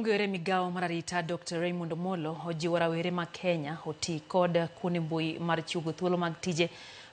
Ongere migawo mararita Dr. Raymond Omollo ojiwo rawere ma Kenya oti kod kuonde mbui mar chiwo thuolo mag tije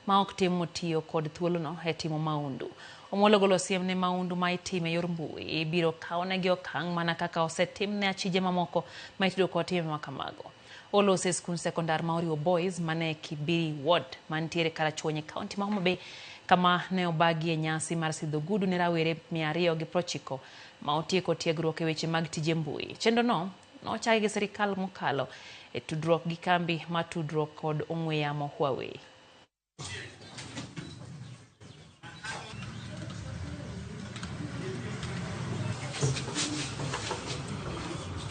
ma ok tim tiyo kod thuolono e timo mahundu. Omollo golo siem ne mahundu ma itime yor mbui biro kawonegi okang' mana kaka osetimne achije mamoko ma itudo kod time ma kamago. Olose skul sekondar ma oriwo Boys mane Kibiri Ward mantiere Karachuonyo kaunti ma Homa Bay kama ne obagie nyasi mar sidho gudu ne rawere 290 ma otieko tiegruok e weche mag tije mbui. Chenro no nochaki gi Sirkal mokalo e tudruok gi kambi ma tudruok kod ong'we yamo Huawei.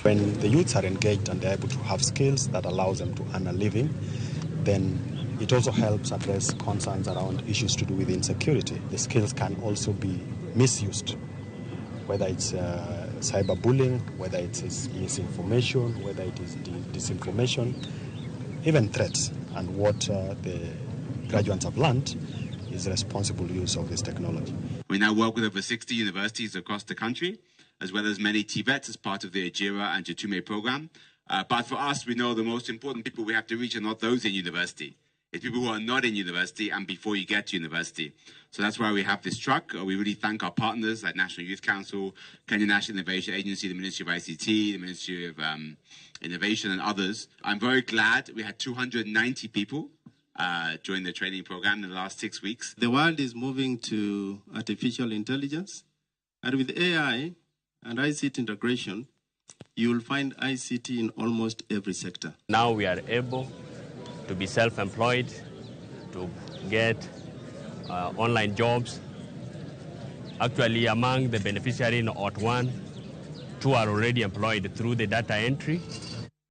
When the youths are engaged and they're able to have skills that allows them to earn a living, then it also helps address concerns around issues to do with insecurity. The skills can also be misused, whether it's cyberbullying, whether it is misinformation, whether it is disinformation, even threats. And what the graduates have learned is responsible use of this technology. We now work with over 60 universities across the country, as well as many TVETs as part of the Ajira and Jitume program. But for us, we know the most important people we have to reach are not those in university. It's people who are not in university and before you get to university. So that's why we have this truck. We really thank our partners like National Youth Council, Kenya National Innovation Agency, the Ministry of ICT, the Ministry of Innovation and others. I'm very glad we had 290 people during the training program in the last 6 weeks. The world is moving to artificial intelligence, and with AI and ICT integration, you will find ICT in almost every sector. Now we are able to be self-employed, to get online jobs. Actually, among the beneficiaries in OT1, 2 are already employed through the data entry.